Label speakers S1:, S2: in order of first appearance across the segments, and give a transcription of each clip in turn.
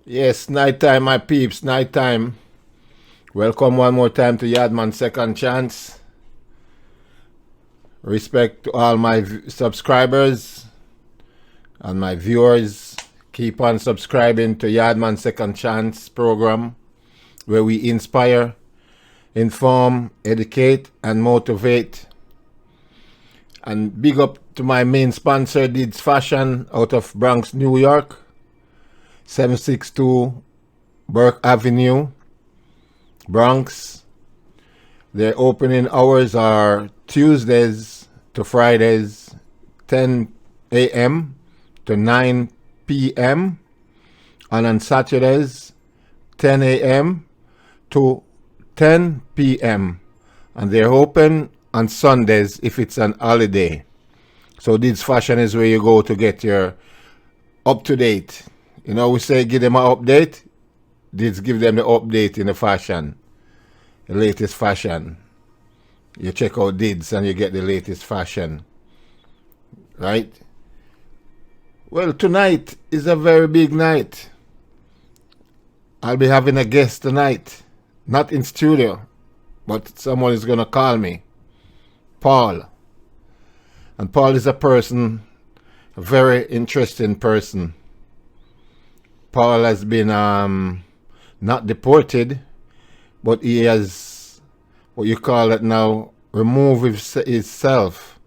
S1: Yes, nighttime, my peeps, nighttime. Welcome one more time to Yardman Second Chance. Respect to all my subscribers and my viewers. Keep on subscribing to Yardman Second Chance program, where we inspire, inform, educate, and motivate. And big up to my main sponsor, Dids Fashion, out of Bronx, New York. 762 Burke Avenue, Bronx. Their opening hours are Tuesdays to Fridays, 10 a.m. to 9 p.m. and on Saturdays, 10 a.m. to 10 p.m. and they're open on Sundays if it's an holiday. So Dids Fashion is where you go to get your up-to-date. You know, we say give them an update. Dids give them the update in the fashion, the latest fashion. You check out Dids and you get the latest fashion, right? Well, tonight is a very big night. I'll be having a guest tonight, not in studio, but someone is gonna call me, Paul. And Paul is a person, a very interesting person. Paul has been not deported, but he has, what you call it now, removed himself,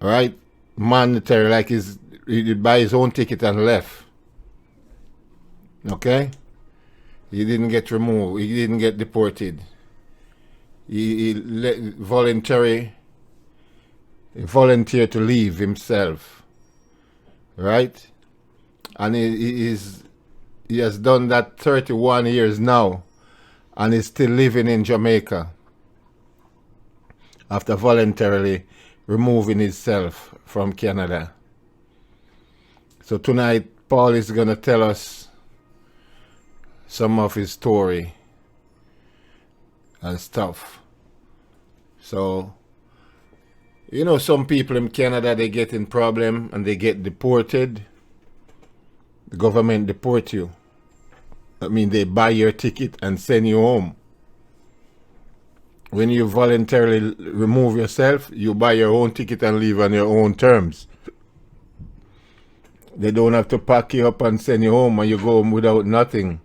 S1: right? Mandatory, like he did buy his own ticket and left. Okay? He didn't get removed. He didn't get deported. He volunteered to leave himself, right? And he has done that 31 years now, and is still living in Jamaica after voluntarily removing himself from Canada. So tonight, Paul is going to tell us some of his story and stuff. So, you know, some people in Canada, they get in problem and they get deported. The government deport you. I mean, they buy your ticket and send you home. When you voluntarily remove yourself, you buy your own ticket and leave on your own terms. They don't have to pack you up and send you home, and you go home without nothing.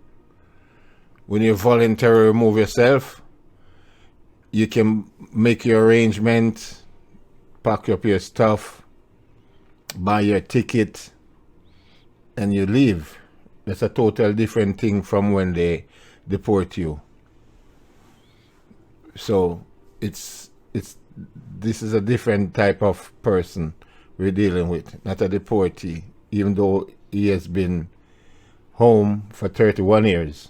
S1: When you voluntarily remove yourself, you can make your arrangement, pack up your stuff, buy your ticket, and you leave. That's a total different thing from when they deport you. So this is a different type of person we're dealing with, not a deportee, even though he has been home for 31 years.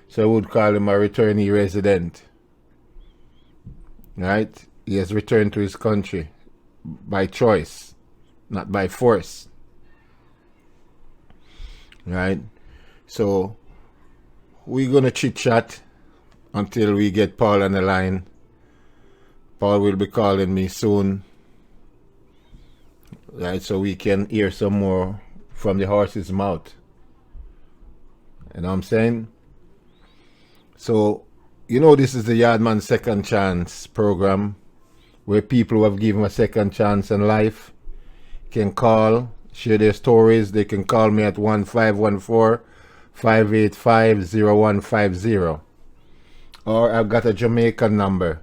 S1: So I would call him a returnee resident. Right? He has returned to his country by choice, not by force. Right? So we're gonna chit chat until we get Paul on the line. Paul will be calling me soon, right? So we can hear some more from the horse's mouth. You know what I'm saying? So, you know, this is the Yardman Second Chance program, where people who have given a second chance in life can call, share their stories. They can call me at 1514-585-0150. Or I've got a Jamaican number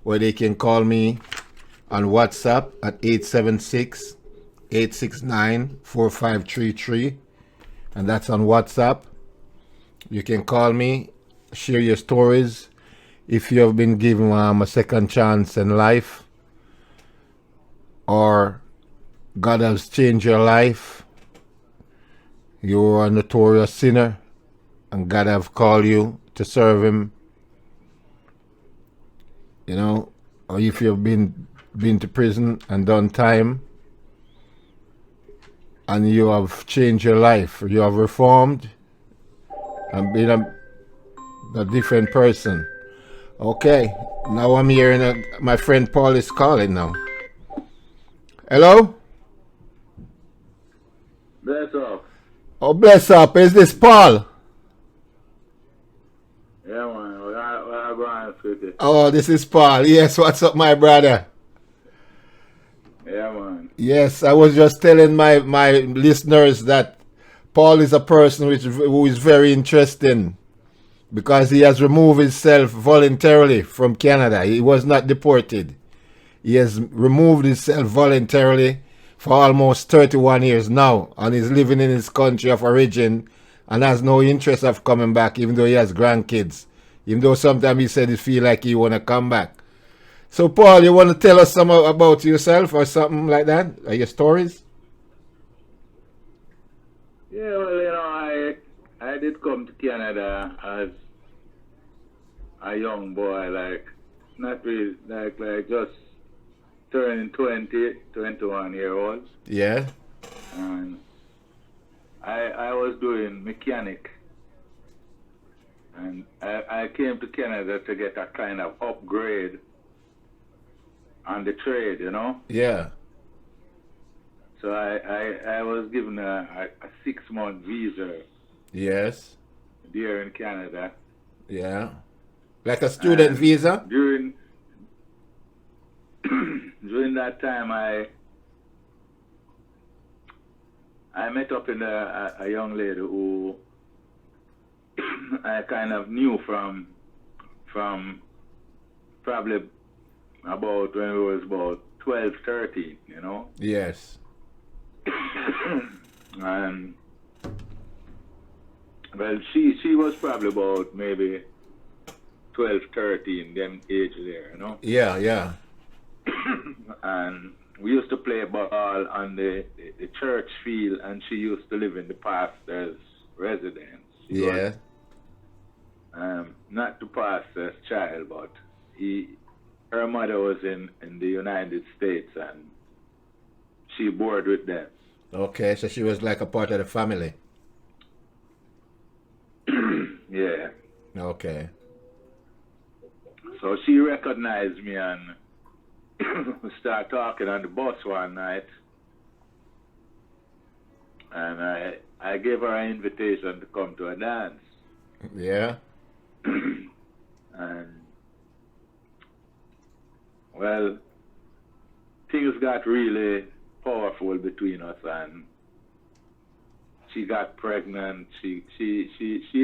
S1: where they can call me on WhatsApp at 876-869-4533. And that's on WhatsApp. You can call me, share your stories. If you have been given a second chance in life, or God has changed your life, you're a notorious sinner, and God have called you to serve Him, you know, or if you've been to prison and done time, and you have changed your life, you have reformed and been a different person, Okay. Now I'm hearing my friend Paul is calling now. Hello?
S2: Bless up.
S1: Oh, bless up. Is this Paul?
S2: Yeah, man. We are going with it.
S1: Oh, this is Paul. Yes, what's up, my brother?
S2: Yeah, man.
S1: Yes, I was just telling my listeners that Paul is a person who is very interesting because he has removed himself voluntarily from Canada. He was not deported. He has removed himself voluntarily for almost 31 years now and is living in his country of origin and has no interest of coming back even though he has grandkids. Even though sometimes he said he feel like he want to come back. So Paul, you want to tell us some about yourself or something like that? Or your stories?
S2: Yeah, well, I did come to Canada as a young boy, like not really like just turning 20, 21 year old,
S1: Yeah.
S2: and I was doing mechanic, and I came to Canada to get a kind of upgrade on the trade,
S1: Yeah.
S2: So I was given a 6 month visa
S1: Yes.
S2: there in Canada,
S1: Yeah. Like a student
S2: and
S1: visa?
S2: during during that time I met up in a young lady who I kind of knew from probably about when we was about 12, 13.
S1: Yes.
S2: And well, she was probably about maybe 12, 13, them age there.
S1: Yeah, yeah.
S2: And we used to play ball on the church field, and she used to live in the pastor's residence. She was
S1: Yeah.
S2: not the pastor's child, but her mother was in the United States, and she boarded with them.
S1: Okay, so she was like a part of the family.
S2: Yeah.
S1: Okay.
S2: So she recognized me and we started talking on the bus one night, and I gave her an invitation to come to a dance.
S1: Yeah.
S2: And well, things got really powerful between us, and she got pregnant. She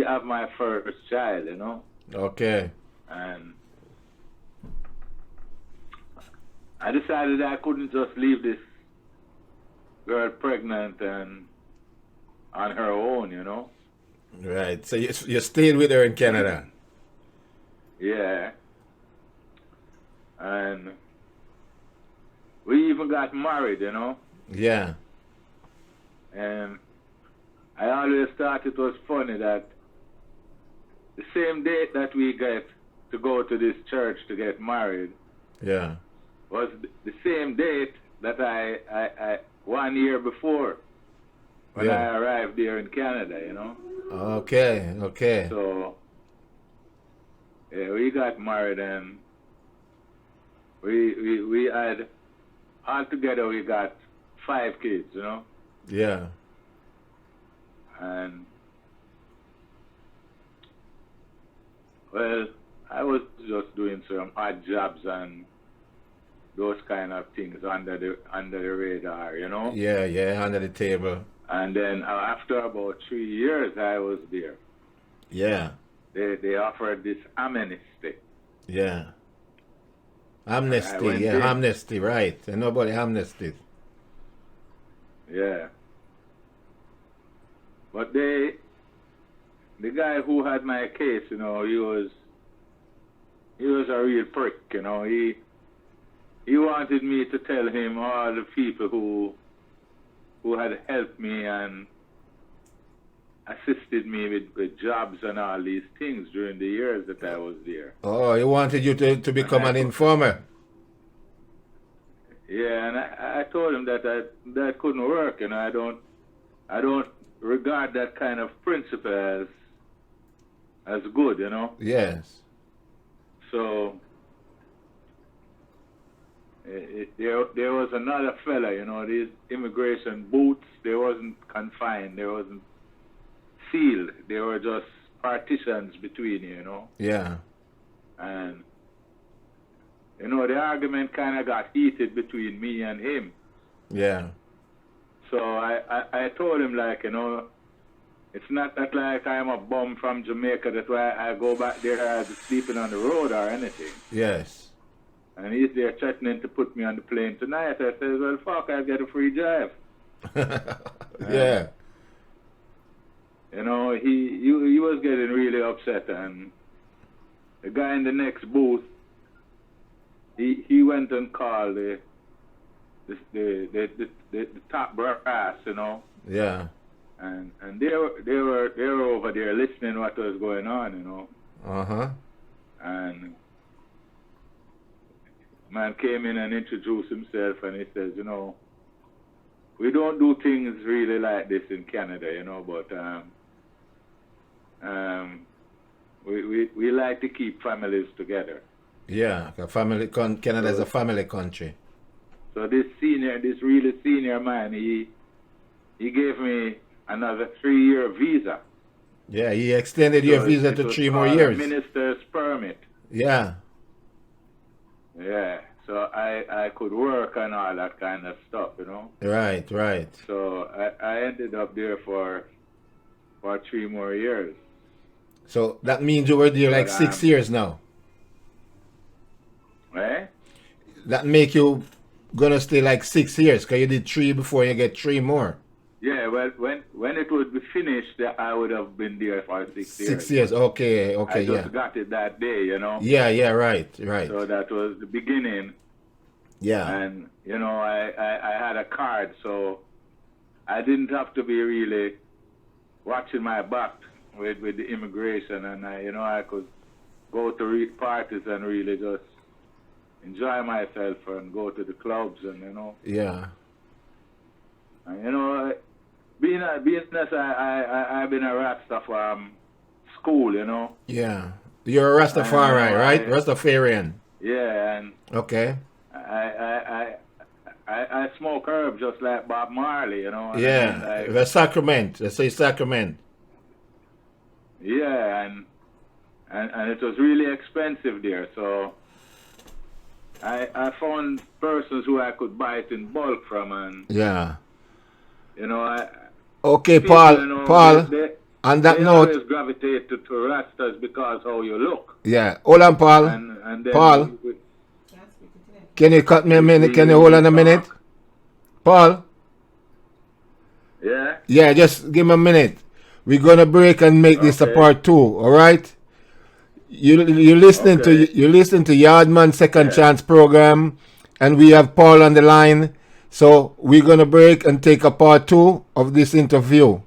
S2: had my first child.
S1: Okay.
S2: And I decided I couldn't just leave this girl pregnant and on her own.
S1: Right. So you stayed with her in Canada.
S2: Yeah. And we even got married.
S1: Yeah.
S2: And I always thought it was funny that the same date that we get to go to this church to get married
S1: Yeah.
S2: was the same date that I 1 year before when I arrived there in Canada.
S1: Okay. Okay.
S2: So yeah, we got married, and we had altogether we got 5 kids.
S1: Yeah.
S2: And well, I was just doing some odd jobs and those kind of things under the radar.
S1: Yeah. Yeah. Under the table.
S2: And then after about 3 years, I was there.
S1: Yeah.
S2: They offered this amnesty.
S1: Yeah.
S2: I
S1: Amnesty.
S2: went
S1: Yeah.
S2: in.
S1: Amnesty. Right. And nobody amnesty.
S2: Yeah. But the guy who had my case, he was a real prick. He wanted me to tell him all the people who had helped me and assisted me with jobs and all these things during the years that I was there.
S1: Oh, he wanted you to become an informer.
S2: Yeah, and I told him that that couldn't work, and I don't regard that kind of principle as good.
S1: Yes.
S2: So there was another fella, you know, these immigration booths, they wasn't confined, they wasn't sealed, they were just partitions between you, you know.
S1: Yeah.
S2: And you know, the argument kind of got heated between me and him.
S1: Yeah.
S2: So I told him, like, you know, it's not that like I'm a bum from Jamaica, that's why I go back there sleeping on the road or anything.
S1: Yes.
S2: And he's there threatening to put me on the plane tonight. I said, well, fuck, I'll get a free drive.
S1: Yeah.
S2: You know, he was getting really upset, and the guy in the next booth, he went and called the top brass, you know.
S1: Yeah.
S2: And they were over there listening what was going on, you know.
S1: Uh-huh.
S2: And man came in and introduced himself, and he says, you know, we don't do things really like this in Canada, you know, but we like to keep families together.
S1: Yeah, Canada is a family country.
S2: So this really senior man, he gave me another 3-year visa.
S1: Yeah, he extended your visa to 3 more years.
S2: A minister's permit.
S1: Yeah.
S2: Yeah, so I could work and all that kind of stuff, you know.
S1: Right, right.
S2: So I ended up there for 3 more years.
S1: So that means you were there like 6 years now.
S2: Eh?
S1: That make you gonna stay like 6 years, because you did 3 before you get 3 more.
S2: Yeah, well, when it would be finished, I would have been there for 6 years.
S1: 6 years, okay,
S2: I
S1: yeah.
S2: just got it that day, you know.
S1: Yeah, right.
S2: So that was the beginning.
S1: Yeah.
S2: And, you know, I had a card, so I didn't have to be really watching my back with the immigration, and I could go to parties and really just enjoy myself and go to the clubs, and
S1: Yeah.
S2: And being as I've been a Rasta from school, you know.
S1: Yeah. You're a Rastafari, right? Rastafarian.
S2: Yeah, and
S1: okay.
S2: I smoke herb just like Bob Marley, you know.
S1: Yeah, the sacrament. Let's say sacrament.
S2: Yeah, and it was really expensive there, so I found persons who I could buy it in bulk from, and
S1: yeah.
S2: Okay,
S1: people, Paul. On that note,
S2: always gravitate to Rastas because how you look.
S1: Yeah, hold on, Paul.
S2: And then
S1: Paul, can you cut me a minute? Can you hold on a minute, Paul?
S2: Yeah.
S1: Yeah, just give me a minute. We're gonna break and make this a part 2. All right? You listening to Yardman Second Chance program, and we have Paul on the line. So we're gonna break and take a part 2 of this interview.